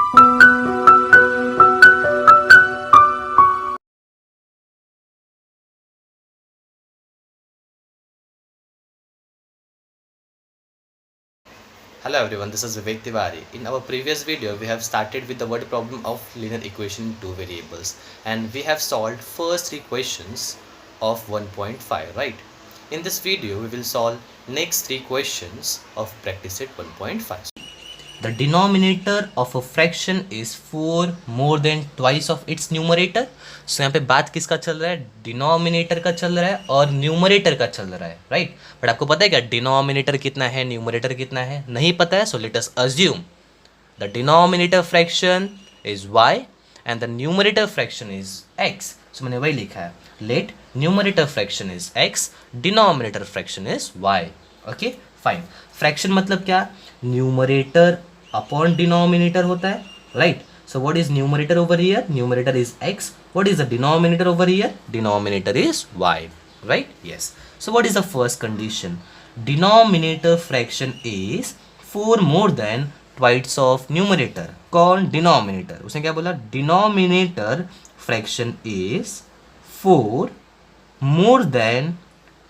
Hello everyone, this is Vivek Tiwari. In our previous video, we have started with the word problem of linear equation in two variables, and we have solved first three questions of 1.5, right? In this video, we will solve next three questions of practice set 1.5. The denominator of a fraction is 4 more than twice of its numerator. So यहाँ पे बात किसका चल रहा है, denominator का चल रहा है और न्यूमरेटर का चल रहा है, राइट? बट आपको पता है क्या डिनोमिनेटर कितना है, न्यूमरेटर कितना है? नहीं पता है. So let us assume the denominator fraction is y and the numerator fraction is x. So मैंने वही लिखा है, let numerator fraction is x, denominator fraction is y. Okay fine. Fraction मतलब क्या, न्यूमरेटर अपॉन डिनोमिनेटर होता है, right? So what is numerator over here? Numerator is x. What is the denominator over here? Denominator is y, right? Yes. So what is the first condition? Denominator fraction is 4 more than twice of numerator. कौन? Denominator. उसने क्या बोला? Denominator fraction is 4 more than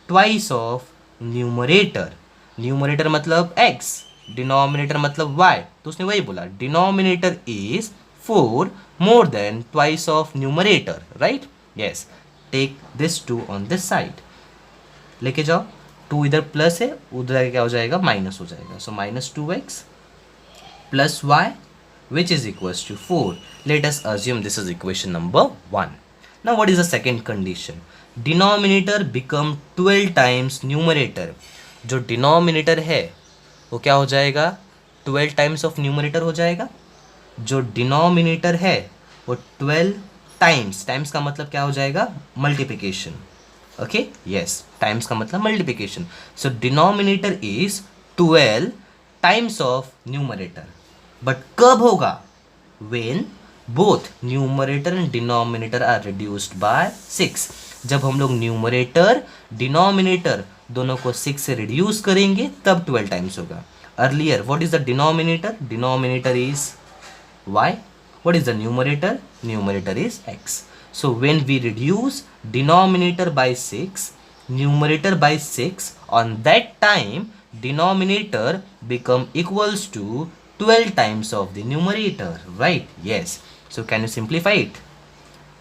twice of numerator. Numerator मतलब x, denominator मतलब y. तो उसने वही बोला, denominator is 4 more than twice of numerator, right? Yes. Take this 2 on this side. लेके जाओ, 2 इधर प्लस है, उधर क्या हो जाएगा, माइनस हो जाएगा. So minus 2x plus y which is equals to 4. Let us assume this is equation number 1. Now what is the second condition? Denominator become 12 times numerator. जो denominator है वो क्या हो जाएगा, 12 टाइम्स ऑफ न्यूमरेटर हो जाएगा. जो डिनोमिनेटर है वो 12 टाइम्स, टाइम्स का मतलब क्या हो जाएगा, मल्टीप्लिकेशन. ओके यस, टाइम्स का मतलब multiplication. So denominator is 12 times of numerator. But कब होगा, when both numerator and denominator are reduced by 6. जब हम लोग न्यूमरेटर डिनोमिनेटर दोनों को 6 से रिड्यूस करेंगे तब 12 टाइम्स होगा. Earlier, what is the denominator? Denominator is y. What is the numerator? Numerator is x. So when we reduce denominator by 6, numerator by 6, on that time denominator become equals to 12 times of the numerator, right? Yes. So can you simplify it?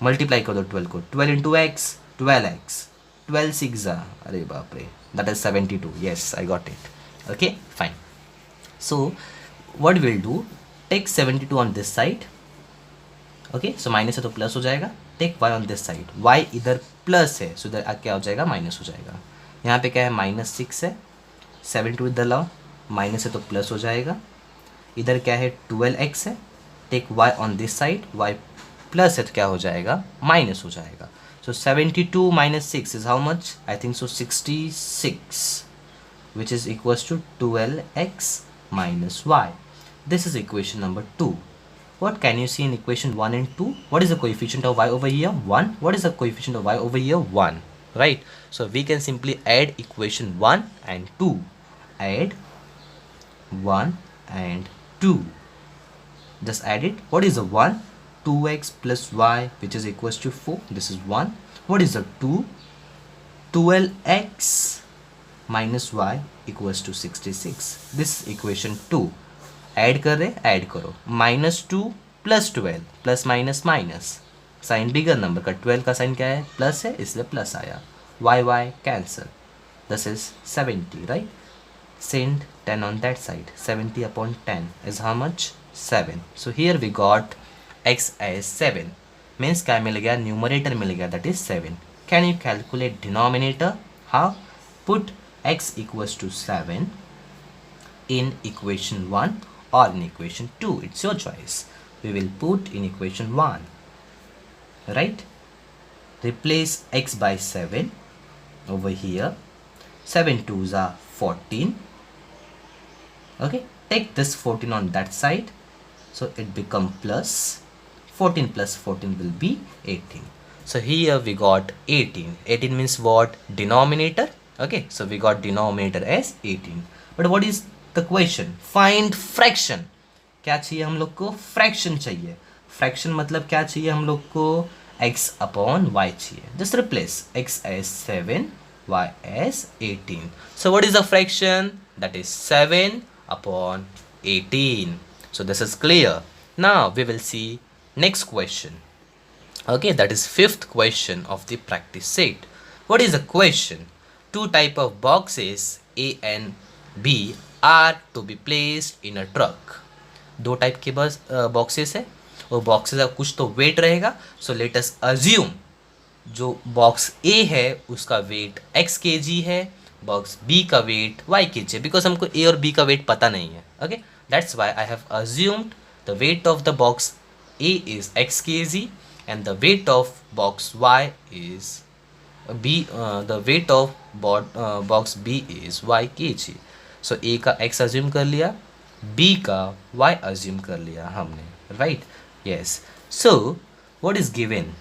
Multiply करो 12 को, 12 into x, 12x, 12 6 अरे बाप रे, that is 72. Yes, I got it. Okay, fine. So what we'll do, take 72 on this side. Okay, so minus है तो plus हो जाएगा. Take y on this side. y इधर प्लस है, सो इधर क्या हो जाएगा, माइनस हो जाएगा. यहाँ पे क्या है, -6 है, 72 इधर लाओ, माइनस है तो प्लस हो जाएगा. इधर क्या है, 12x है, take y on this side, y plus है तो क्या हो जाएगा, माइनस हो जाएगा. So 72 minus 6 is how much? I think so 66, which is equals to 12x minus y. This is equation number 2. What can you see in equation 1 and 2? What is the coefficient of y over here? 1. What is the coefficient of y over here? 1. Right? So we can simply add equation 1 and 2. Add 1 and 2. Just add it. What is the 1? 2x plus y, which is equals to 4. This is 1. What is the 2? 12x minus y equals to 66. This is equation 2. Add कर रहे, add करो, -2 plus 12 plus minus minus, sign bigger number का, 12 का sign क्या है, plus है, इसलिए plus आया. Y Y cancel, this is 70, right? Send 10 on that side. 70 upon 10 is how much, 7. So here we got x as 7. Means क्या मिल गया, न्यूमरेटर मिल गया, that is 7. Can you calculate denominator? How? Put x equals to 7 in equation 1 or in equation 2. It's your choice. We will put in equation 1, right? Replace x by 7 over here. 7 2s are 14. Okay, take this 14 on that side, so it become plus 14 plus 14 will be 18. So here we got 18. 18 means what? Denominator. Okay, so we got denominator as 18. But what is the question? Find fraction. क्या चाहिए हम लोग को, fraction चाहिए। Fraction मतलब क्या चाहिए हम लोग को, x अपॉन y चाहिए। Just replace x as 7, y as 18. So what is the fraction? That is 7 upon 18. So this is clear. Now we will see next question. Okay, that is fifth question of the practice set. What is the question? Two type of boxes A and B are to be placed in a truck. दो type के बस boxes है, और boxes का कुछ तो wait रहेगा। सो let us assume जो बॉक्स ए है उसका वेट x kg है, बॉक्स बी का वेट y kg है, बिकॉज हमको ए और बी का वेट पता नहीं है। Okay, that's why I have assumed the weight of the box A is x kg and the weight of box y is the weight of box b is y kg. So a का x assume कर लिया, b का y assume कर लिया हमने, right? Yes. So what is given?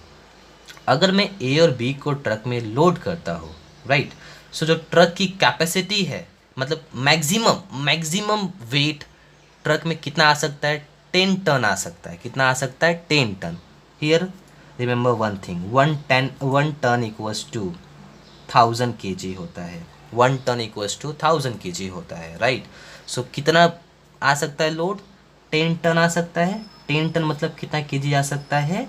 अगर मैं a और b को ट्रक में लोड करता हूँ, राइट? सो जो ट्रक की कैपेसिटी है, मतलब मैक्सिमम वेट ट्रक में कितना आ सकता है, 10 टन आ सकता है। कितना आ सकता है, 10 ton. Here remember one thing, 1 ton equals to 1000 kg होता है। 1 टन इक्वल्स टू 1000 kg होता है, राइट? सो कितना आ सकता है लोड, 10 टन आ सकता है। 10 टन मतलब कितना kg आ सकता है,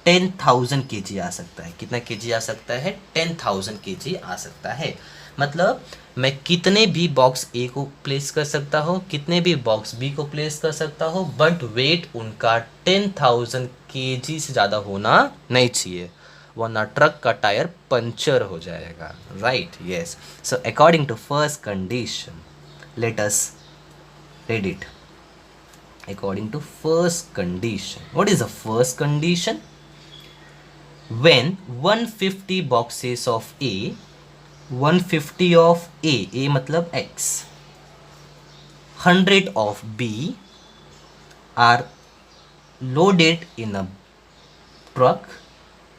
10,000 kg आ सकता है। कितना kg आ सकता है, 10,000 kg आ सकता है। मतलब मैं कितने भी बॉक्स ए को प्लेस कर सकता हूँ, कितने भी बॉक्स बी को प्लेस कर सकता हूँ, बट वेट उनका 10,000 kg से ज़्यादा होना नहीं चाहिए, वरना ट्रक का टायर पंचर हो जाएगा, right? Yes. So according to first condition, let us read it. According to first condition, what is the first condition? When 150 boxes of A, 150 of A मतलब X, 100 of B are loaded in a truck.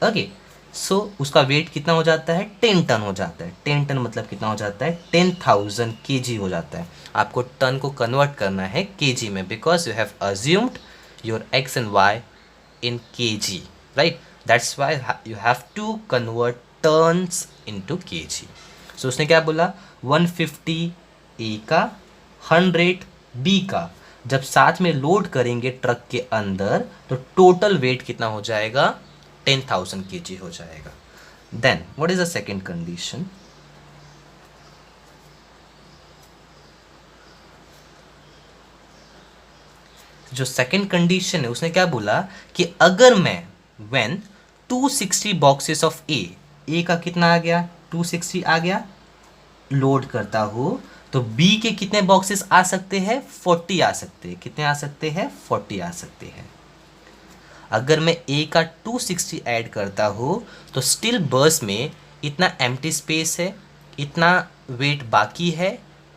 Okay, so उसका wait कितना हो जाता है, 10 ton हो जाता है। 10 ton मतलब कितना हो जाता है, 10,000 kg हो जाता है। आपको टन को कन्वर्ट करना है kg में, because you have assumed your x and y in kg, right? That's why you have to convert tons into kg। So उसने क्या बोला, 150 A का, 100 B का, जब साथ में लोड करेंगे ट्रक के अंदर तो टोटल वेट कितना हो जाएगा, 10,000 kg हो जाएगा। Then what is the second condition? जो सेकेंड कंडीशन है उसने क्या बोला कि अगर मैं व्हेन 260 बॉक्सेस ऑफ ए का कितना आ गया, 260 आ गया, लोड करता हूँ तो बी के कितने बॉक्सेस आ सकते हैं, 40 आ सकते हैं। कितने आ सकते हैं, 40 आ सकते हैं। अगर मैं ए का 260 ऐड करता हूँ तो स्टिल बस में इतना एम्प्टी स्पेस है, इतना वेट बाकी है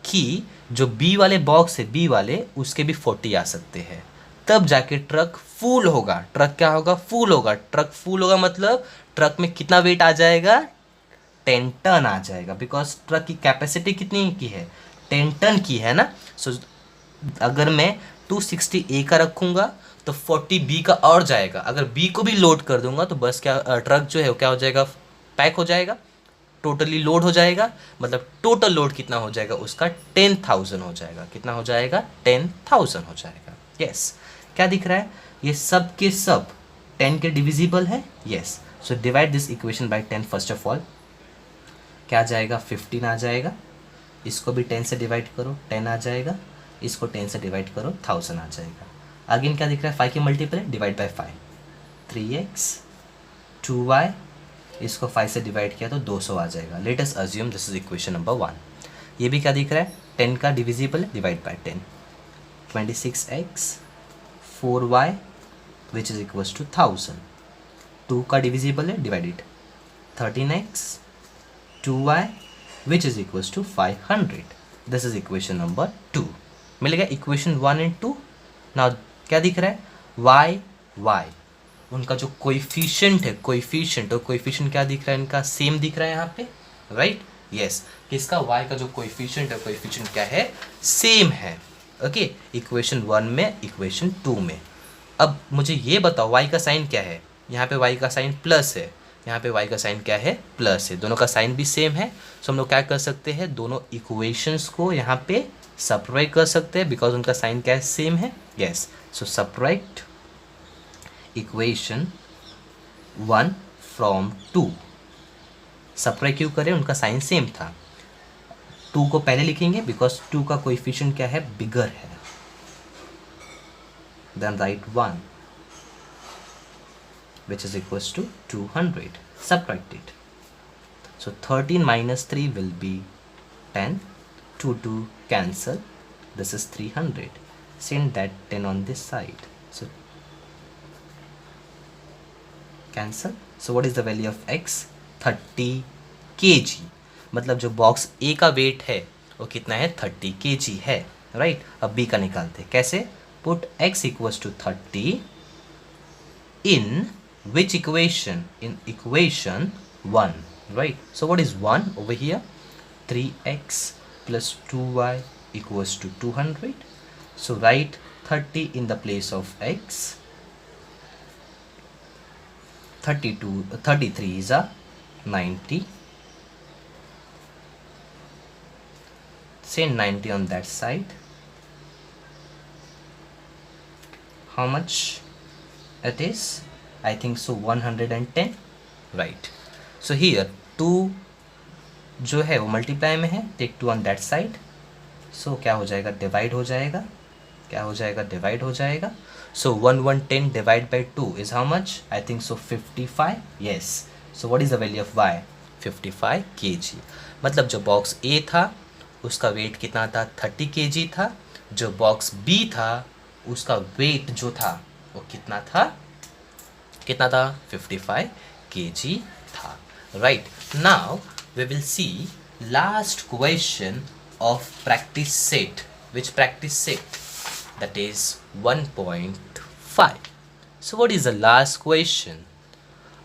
कि जो बी वाले बॉक्स है, बी वाले, उसके भी 40 आ सकते हैं। तब जाके ट्रक फुल होगा। ट्रक क्या होगा, फुल होगा। ट्रक फुल होगा मतलब ट्रक में कितना वेट आ जाएगा, 10 टन आ जाएगा, बिकॉज ट्रक की कैपेसिटी कितनी की है, 10 टन की है ना। सो अगर मैं 260 ए का रखूँगा तो 40 बी का और जाएगा। अगर बी को भी लोड कर दूंगा तो बस क्या, ट्रक जो है वो क्या हो जाएगा, पैक हो जाएगा, टोटली लोड हो जाएगा। मतलब टोटल लोड कितना हो जाएगा उसका, 10,000 हो जाएगा। कितना हो जाएगा, 10,000 हो जाएगा। यस, क्या दिख रहा है, ये सब के सब 10 के डिविजिबल है। Yes, so divide this equation by 10 first of all. क्या आ जाएगा, 15 आ जाएगा। इसको भी 10 से डिवाइड करो, 10 आ जाएगा। इसको 10 से डिवाइड करो, 1000 आ जाएगा। अगेन क्या दिख रहा है, 5 के मल्टीपल है, डिवाइड बाय 5, 3x 2y, इसको 5 से डिवाइड किया तो 200 आ जाएगा। Late us assume this is equation number 1। ये भी क्या दिख रहा है, 10 का डिविजिबल है, divide by 10, 26x 4y which is equals to 1000। 2 का डिविजिबल है, divided 13x 2y which is equals to 500। This is equation number 2। मिलेगा इक्वेशन 1 एंड 2। नाउ क्या दिख रहा है, y उनका जो कोएफिशिएंट है, कोएफिशिएंट, और कोएफिशिएंट क्या दिख रहा है, इनका सेम दिख रहा है यहाँ पे, राइट? यस, किसका, y का जो कोएफिशिएंट है, कोएफिशिएंट क्या है, सेम है, ओके, इक्वेशन 1 में, इक्वेशन 2 में। अब मुझे ये बताओ y का साइन क्या है। यहाँ पे y का साइन प्लस है, यहाँ पे y का साइन क्या है, प्लस है। दोनों का साइन भी सेम है, सो हम लोग क्या कर सकते हैं, दोनों इक्वेशंस को यहाँ पे सब्ट्रैक्ट कर सकते हैं बिकॉज उनका साइन क्या है, सेम है। Yes, so subtract equation 1 from 2। Subtract क्यों करें, उनका साइन सेम था। 2 को पहले लिखेंगे बिकॉज 2 का कोएफिशिएंट क्या है, बिगर है। Then write 1 which is equals to 200. Subtract it. So 13 minus 3 will be 10. 2 cancel. This is 300. Send that 10 on this side. So cancel. So what is the value of x? 30 kg. मतलब जो box ए का wait है वो कितना है, 30 kg है, right. अब B का निकालते, कैसे, put x equals to 30 in which equation, in equation 1, right? So what is 1 over here, 3x plus 2y equals to 200. So write 30 in the place of x. 33 is a 90. Say 90 on that side. How much it is? I think so 110, right? So here 2 जो है वो multiply में है, take 2 on that side. So क्या हो जाएगा, divide हो जाएगा, क्या हो जाएगा, डिवाइड हो जाएगा. So 110 divided by 2 is how much? I think so 55. Yes. So what is the value of y? 55 kg. मतलब जो बॉक्स A था उसका वेट कितना था, 30 kg था। जो बॉक्स B था उसका वेट जो था वो कितना था, कितना था, 55 kg था, right. Now we will see last question of practice set, which practice set, that is 1.5. So what is the last question?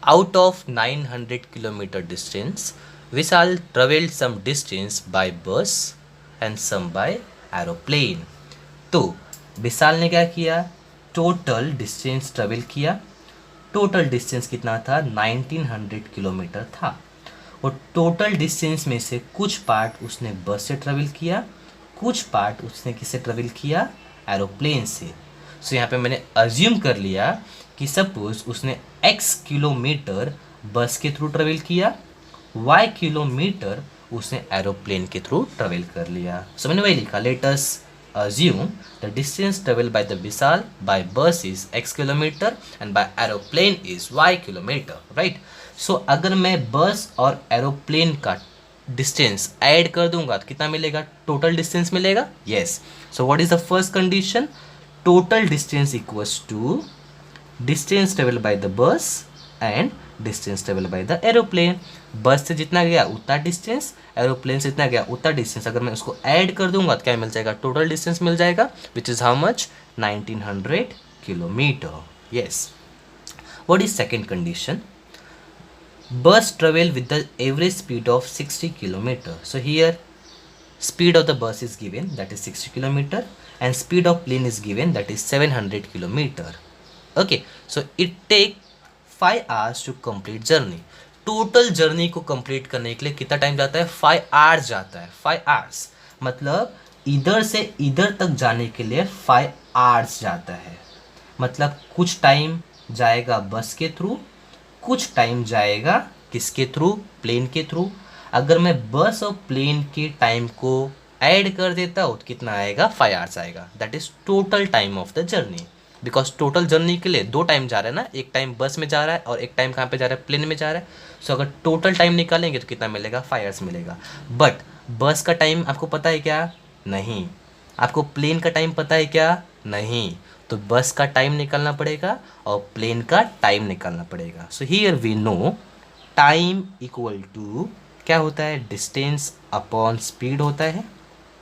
Out of 900 kilometer distance, Vishal traveled some distance by bus and some by aeroplane. तो विशाल ने क्या किया, total distance travel किया। Total distance कितना था, 1900 kilometre था। और total distance में से कुछ पार्ट उसने बस से ट्रेवल किया, कुछ पार्ट उसने किससे ट्रेवल किया, एरोप्लेन से। सो यहाँ पे मैंने अज्यूम कर लिया कि सपोज उसने x किलोमीटर बस के थ्रू ट्रेवल किया, y किलोमीटर उसने एरोप्लेन के थ्रू ट्रेवल कर लिया। सो मैंने वही लिखा, let us assume the distance traveled by the Vishal by bus is x kilometer and by aeroplane is y kilometer, right? So अगर मैं बस और एरोप्लेन का डिस्टेंस ऐड कर दूंगा तो कितना मिलेगा, टोटल डिस्टेंस मिलेगा। Yes, so what is the first condition, total distance equals to distance travel by the bus and distance travel by the aeroplane. Bus से जितना गया उतना डिस्टेंस, एरोप्लेन से जितना गया उतना डिस्टेंस, अगर मैं उसको ऐड कर दूंगा तो क्या मिल जाएगा, टोटल डिस्टेंस मिल जाएगा, which is how much, 1900 kilometre. Yes, what is second condition, bus travel with the average speed of 60 kilometer. So here speed of the bus is given, that is 60 kilometer, and speed of plane is given, that is 700 kilometer. Okay, so it take 5 hours to complete journey. Total journey को complete करने के लिए कितना time जाता है, 5 hours जाता है। 5 hours मतलब इधर से इधर तक जाने के लिए 5 आवर्स जाता है। मतलब कुछ टाइम जाएगा बस के थ्रू, कुछ टाइम जाएगा किसके थ्रू, प्लेन के थ्रू। अगर मैं बस और प्लेन के टाइम को ऐड कर देता हूँ तो कितना आएगा, 5 आवर्स आएगा। That is total time of the journey. Because total journey के लिए 2 टाइम जा रहा है ना, एक टाइम बस में जा रहा है और एक टाइम कहाँ पे जा रहा है, प्लेन में जा रहा है। सो अगर टोटल टाइम निकालेंगे तो कितना मिलेगा, 5 आवर्स मिलेगा। बट बस का टाइम आपको पता है क्या, नहीं। आपको प्लेन का टाइम पता है क्या, नहीं। तो बस का टाइम निकालना पड़ेगा और प्लेन का टाइम निकालना पड़ेगा। So here we know time equal to क्या होता है, डिस्टेंस अपॉन स्पीड होता है,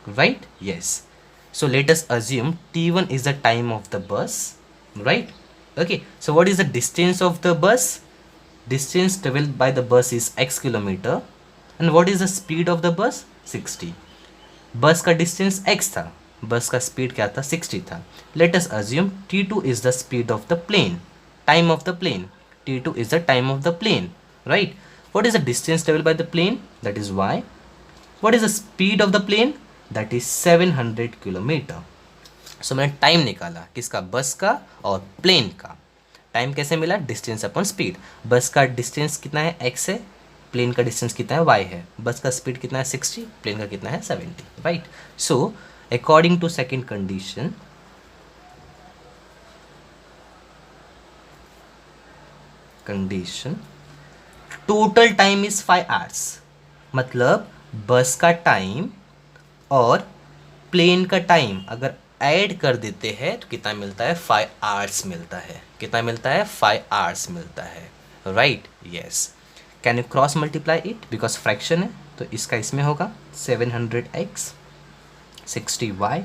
right. Yes, so let us assume t1 is the time of the bus, right? Okay, so what is the distance of the bus? Distance traveled by the bus is x kilometer, and what is the speed of the bus, 60. बस का distance x था, बस का speed क्या था 60 था. Let us assume t2 is the speed of the plane, time of the plane. t2 is the time of the plane, right? What is the distance traveled by the plane? That is y. What is the speed of the plane? That is 700 kilometre. So मैंने time निकाला किसका, बस का और plane का. Time कैसे मिला, distance upon speed. बस का डिस्टेंस कितना है x है, प्लेन का डिस्टेंस कितना है y है. बस का स्पीड कितना है 60, प्लेन का कितना है 70, right. So according to second condition total time is 5 hours. मतलब बस का टाइम और प्लेन का टाइम अगर ऐड कर देते हैं तो कितना मिलता है, 5 आवर्स मिलता है. कितना मिलता है, 5 आवर्स मिलता है, right. Yes. Can you cross multiply it, because fraction है तो इसका इसमें होगा 700x 60y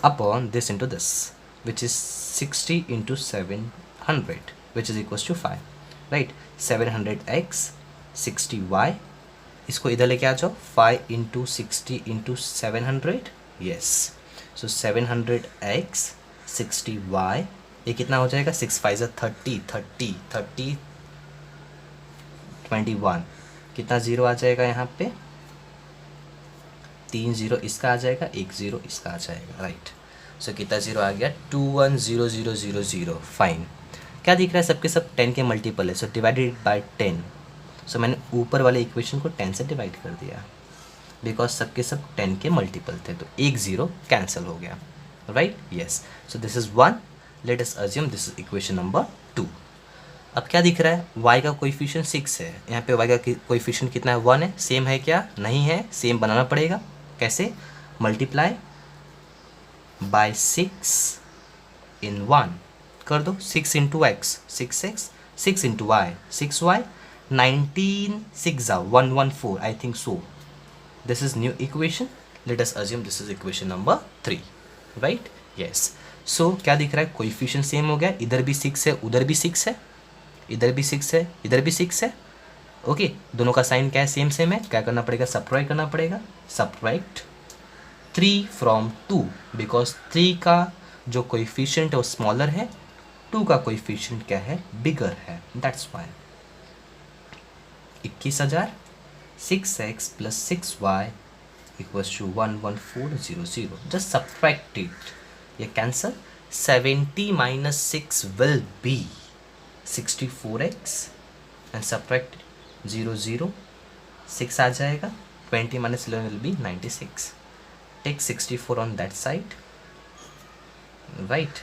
upon this into this which is 60 into 700 which is equals to 5, right. 700x 60y, इसको इधर लेके आ जाओ, 5 into 60 into 700, yes. so 700x 60y ये कितना हो जाएगा, 6 5 30 30 30 21, कितना ज़ीरो आ जाएगा यहाँ पे, 3 ज़ीरो इसका आ जाएगा, 1 ज़ीरो इसका आ जाएगा, राइट. सो कितना ज़ीरो आ गया, 210000. फाइन. क्या दिख रहा है, सबके सब 10 के मल्टीपल है, सो डिवाइडेड बाय 10. सो मैंने ऊपर वाले इक्वेशन को 10 से डिवाइड कर दिया बिकॉज सबके सब 10 के मल्टीपल थे, तो 1 ज़ीरो कैंसिल हो गया, right. Yes. So this is 1. Late us assume this is equation number 2. अब क्या दिख रहा है, y का कोएफिशिएंट 6 है, यहाँ पे y का कोएफिशिएंट कितना है, 1 है. सेम है क्या, नहीं है, सेम बनाना पड़ेगा. कैसे, मल्टीप्लाई बाय 6 इन 1 कर दो. 6 into X 6x, 6 into Y 6y, 19 6 114, I think so. This is new equation. Let us assume this is equation number 3, right. Yes. So क्या दिख रहा है, कोएफिशिएंट सेम हो गया, इधर भी 6 है, उधर भी 6 है, इधर भी 6 है, इधर भी 6 है. ओके, दोनों का साइन क्या है, सेम सेम है. क्या करना पड़ेगा, सब्ट्रैक्ट करना पड़ेगा. सब्ट्रैक्ट 3 फ्रॉम 2 बिकॉज 3 का जो कोएफिशिएंट है वो स्मॉलर है, 2 का कोएफिशिएंट क्या है, बिगर है, that's why. 21,000 6x plus 6y equals to 11400. Just subtract it, ये cancel. 70 minus 6 will be 64x and subtract 0 6 आ जाएगा. 20 minus 11 will be 96. Take 64 on that side, right.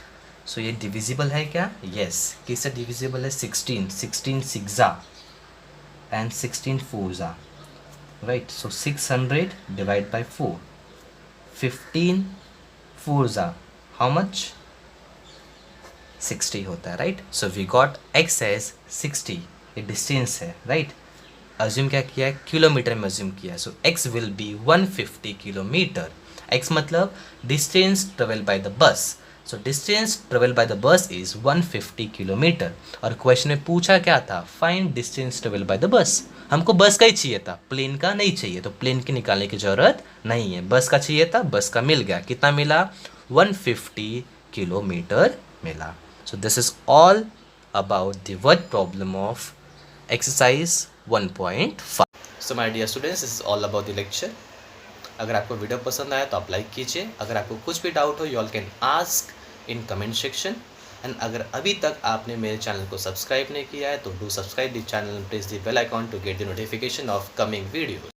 So ये डिविजिबल है क्या, यस. किससे डिविजिबल है, 16 6 and 16 4, right. So 600 divide by 4, 15 4 how much, 60 होता है, right. So we got x as 60, ये डिस्टेंस है, राइट. अज्यूम क्या किया है, किलोमीटर में अज्यूम किया है. सो x will be 150 kilometre. x मतलब डिस्टेंस ट्रेवल बाय द बस. So distance travel by the बस इज 150 किलोमीटर. और क्वेश्चन में पूछा क्या था, find distance travel by the बस. हमको बस का ही चाहिए था, प्लेन का नहीं चाहिए, तो प्लेन की निकालने की ज़रूरत नहीं है. बस का चाहिए था, बस का मिल गया. कितना मिला, 150 किलोमीटर मिला. So this is all about the word problem of exercise 1.5. So my dear students, this is all about the lecture. अगर आपको वीडियो पसंद आया तो आप लाइक कीजिए. अगर आपको कुछ भी डाउट हो, you all can ask in comment section. And अगर अभी तक आपने मेरे चैनल को सब्सक्राइब नहीं किया है तो do subscribe the channel and press the bell icon to get the notification of coming videos.